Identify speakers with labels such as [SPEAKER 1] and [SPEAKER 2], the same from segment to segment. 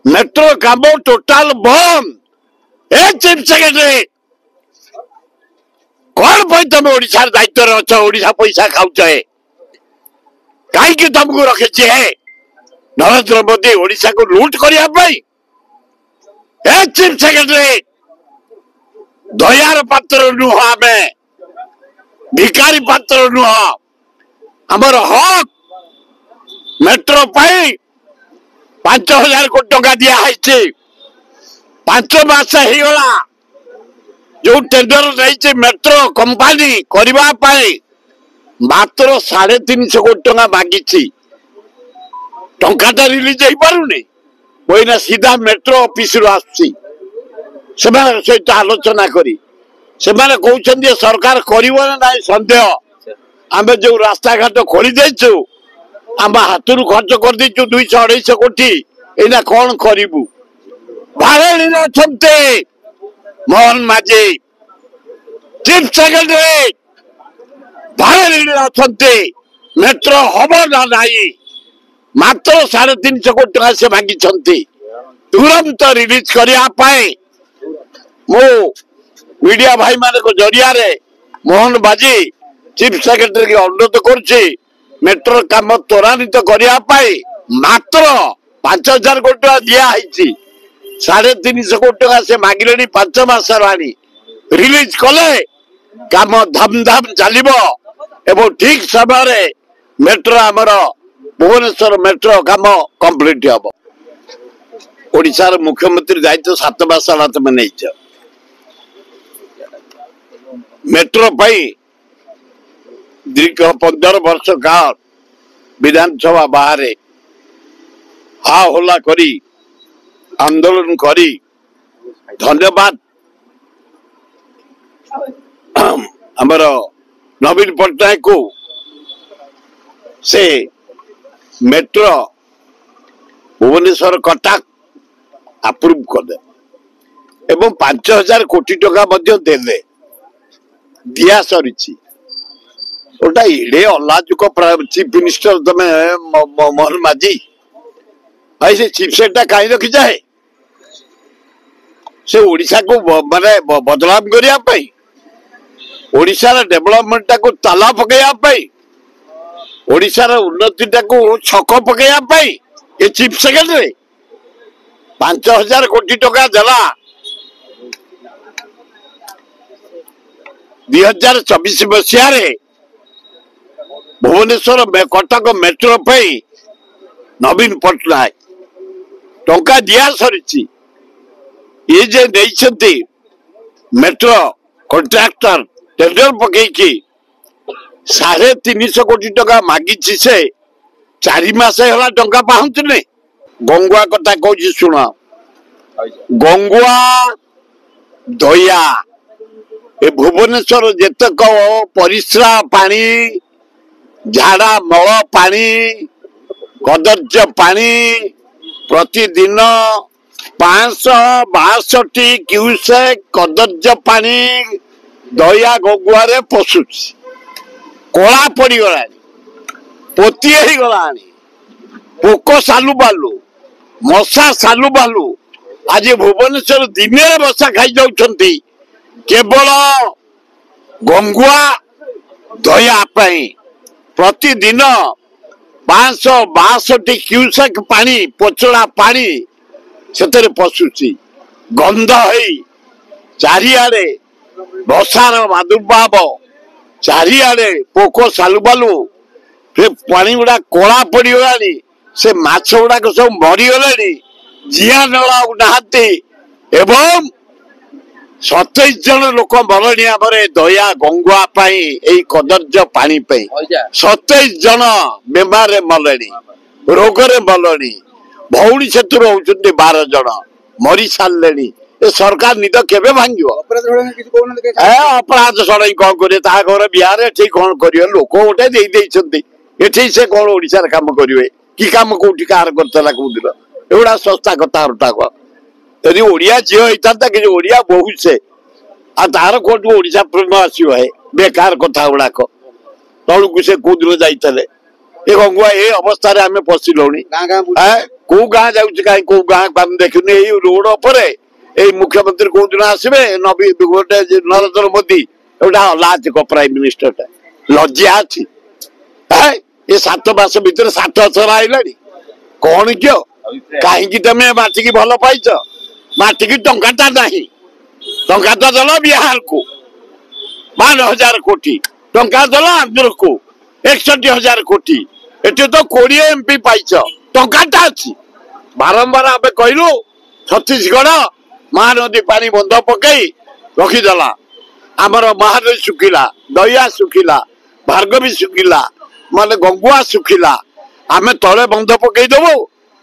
[SPEAKER 1] Metro काम total बंद। A chief secretary कौन भाई तुम ओडिशा दायित्व अच्छ ओडिशा पैसा खाऊच कहीं तुमको रखे नरेंद्र मोदी ओडिशा को लूट करने चीफ सेक्रेटरी दयार पात्र नुह आम भिकारी पात्र नुह आमर हक मेट्रो 5,000 कोटी टका दिखाई 5 मास होगला जो टेंडर नहीं मेट्रो कंपानी करने मात्र 350 कोटी टका मांगी टाटा रिलीज हो पारुनी वहीना सीधा मेट्रो ऑफिस सहित आलोचना करी कहते सरकार कर सन्देह आम जो रास्ता घाट खोली देचु आम हाथ खर्च कर 200-250 कोटी एना कौन करू भारे मोहन माझी चीफ सेक्रेटरी भारे मेट्रो हम ना नहीं मात्र 350 कोटी टका से मांगी तुरंत रिलीज करने मो मीडिया भाई मान जरिया मोहन बाजी चीफ सेक्रेटरी की अनुरोध कर मेट्रो काम त्वरान्वित करने मात्र 5,000 कोटी टका दिखाई 350 कोटी टका से मांगिले 5 मास रिलीज कले काम धमधाम चलो ठीक समय मेट्रो आमर भुवनेश्वर मेट्रो काम कंप्लीट हम ओडिशार मुख्यमंत्री दायित्व 7 मास तुम नहीं मेट्रो दीर्घ 15 वर्ष काल विधानसभा बाहर हा होला करी आंदोलन करी धन्यवाद आमर नवीन पट्टनायक को से मेट्रो भुवनेश्वर कटक अप्रूव करदे एवं 5,000 कोटी टका देले दिया सरी ओटा इडे अल्लाजुक चीफ मिनिस्टर तमे मोहन माझी भाई से चीफ सेक्रेटरी कहीं रखी जाए से ओडिशा को माने बदलाव करने ओडिशार डेवलपमेंट को ताला पकड़ा ओडिशार उन्नति को छक पकड़ा ये चीफ सेक्रेटरी 5,000 कोटी टका देला 2024 मसीह भुवनेश्वर कटक मेट्रो नवीन पट्टनायक टंका दिया सरी ये जे नहीं मेट्रो कॉन्ट्रैक्टर टेंडर पकईकी 350 कोटी टका मागी से 4 मास है टंका पाऊँ गंगुआ कथा कह शुण गंगुआ दया ए भुवनेश्वर जेतक परिश्रा पानी झाड़ा मल पानी कदर्य पानी प्रतिदिन 562 क्यूसेक कदर्य पानी दया गंगुआ पशुच कला पड़गला पोती गला पोक सालु बालू मशा सालु बालू आज भुवनेश्वर दिन मशा खाई जाउछंती केवल गंगुआ दया प्रतिदिन 562 क्यूसेक पानी पोचड़ा पानी से पशुची गंध चारिआडे बसार प्रादुर्भाव चारिआडे पोक सालुबालू पानी गुड़ा कला पड़गला से माछ गुड़ाक सब मरीगले जिया नला नहांती एवं 27 जन लोक मरणी आम दया गंगुआ कदर्य पानी 27 जन बेमार मले रोगरे मले भौणी से 12 जन मरी सारे ए सरकार निद केबे भांग अपराध सड़ई कौन कर घर बिहार ठीक कौन कर लोक गोटे ये से कौन ओडिशार काम करेंगे कि कम कौटी कार करता कौन एगुड़ा सस्ता कथा कह यदि ओडिया झील होता कि ओडिया बहुत से तार कौट ओडिशा प्रेम आसो है बेकार कथा गुड़ाक तलू से कौन जाते ये गंगुआ ये अवस्था आम पशिलुणी କୋଉ ଗାଁ ଯାଉଛି କାହିଁ କୋଉ ଗାଁ ଆମେ ଦେଖୁନି ଏଇ ରୋଡ ଉପରେ ଏଇ ମୁଖ୍ୟମନ୍ତ୍ରୀ କୋଉ ଦିନ ଆସିବେ ଗୋଟେ ନରେନ୍ଦ୍ର ମୋଦି ଗୋଟେ ଅଲାଜକ ପ୍ରାଇମ ମିନିଷ୍ଟରଟା ଲଜ୍ଜା ଅଛି ଏ 7 ମାସ ଭିତରେ 7 ଥର ଆଇଲାଣି କଣ କିଅ କାହିଁକି ତମେ ମାଟିକି ଭଲ ପାଇଛ ମାଟିକି ଟଙ୍କାଟା ନାହିଁ ଟଙ୍କା ତ ଦେଲ ବିହାରକୁ 12,000 କୋଟି ଟଙ୍କା ଦେଲ ଆନ୍ଧ୍ରକୁ 61,000 କୋଟି ଏଠି ତ 20 MP ପାଇଛ ଟଙ୍କାଟା ଅଛି ବାରମ୍ବାର ଆମେ କହିଲୁ ଛତିଶଗଡ଼ ମହାନଦୀ ପାଣି ବନ୍ଧ ପକେଇ ରଖିଦେଲା ଆମର ମହାନଦୀ ଶୁଖିଲା ଦୟା ଶୁଖିଲା ଭାର୍ଗବୀ ଶୁଖିଲା ମାନେ ଗଙ୍ଗୁଆ ଶୁଖିଲା ଆମେ ତଳେ ବନ୍ଧ ପକେଇ ଦେବୁ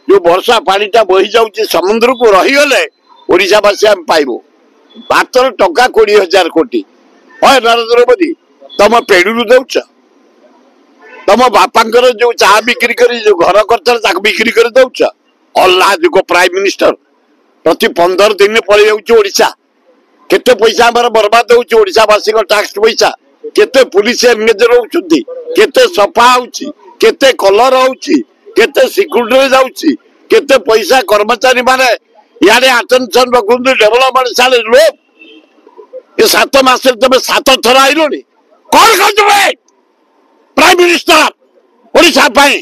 [SPEAKER 1] ଯୋଉ ବର୍ଷା ପାଣିଟା ବହି ଯାଉଛି ସମୁଦ୍ରକୁ ରହିଗଲେ ଓଡ଼ିଶାବାସୀ ଆମେ ପାଇବୁ ମାତ୍ର ଟଙ୍କା 20,000 କୋଟି ନରେନ୍ଦ୍ର ମୋଦି ତମ ପେଡିରୁ ଦଉଛ ତମ ବାପାଙ୍କର ଯୋଉ ଚା ବିକ୍ରି କରି ଯୋଉ ଘର କରିଥିଲ ତାକୁ ବିକ୍ରି କରି ଦଉଛ ଅଲ୍ଲାହାଯୁଗ ପ୍ରାଇମ ମିନିଷ୍ଟର ପ୍ରତି 15 ଦିନ ପଳେଇ ଯାଉଛି ଓଡ଼ିଶା କେତେ ପଇସା ଆମର ବର୍ବାଦ ହଉଛି ଓଡ଼ିଶାବାସୀଙ୍କ ଟ୍ୟାକ୍ସ ପଇସା କେତେ ପୁଲିସ ଏନଗେଜ ରହୁଛନ୍ତି କେତେ ସଫା ହଉଛି କେତେ କଲର ହଉଛି କେତେ ସିକ୍ୟୁରିଟିରେ ଯାଉଛି କେତେ ପଇସା କର୍ମଚାରୀ ମାନେ ଇଆଡେ ଆଟେନସନ ରଖୁଛନ୍ତି ଡେଭଲପମେଣ୍ଟ ସାଲେ ଲୋକ ଏ 7 ମାସରେ ତମେ 7 ଥର ଆଇଲଣି କଣ କରୁଛୁ ଭାଇ ପ୍ରାଇମ ମିନିଷ୍ଟର ଓଡ଼ିଶା ପାଇଁ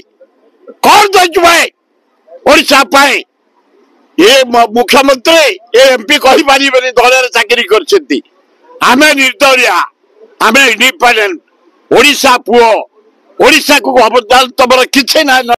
[SPEAKER 1] କଣ ଦେଇଛୁ ଭାଇ ଓଡ଼ିଶା ପାଇଁ ଏ ମୁଖ୍ୟମନ୍ତ୍ରୀ ଏ MP କହିପାରିବେନି ଦଳରେ ଚାକିରି କରିଛନ୍ତି ଆମେ ନିର୍ଦଳିଆ ଆମେ ଇଣ୍ଡିପେଣ୍ଡେଣ୍ଟ ଓଡ଼ିଶା ପୁଅ ଓଡ଼ିଶାକୁ ଅବଦାନ ତମର କିଛି ନାହିଁ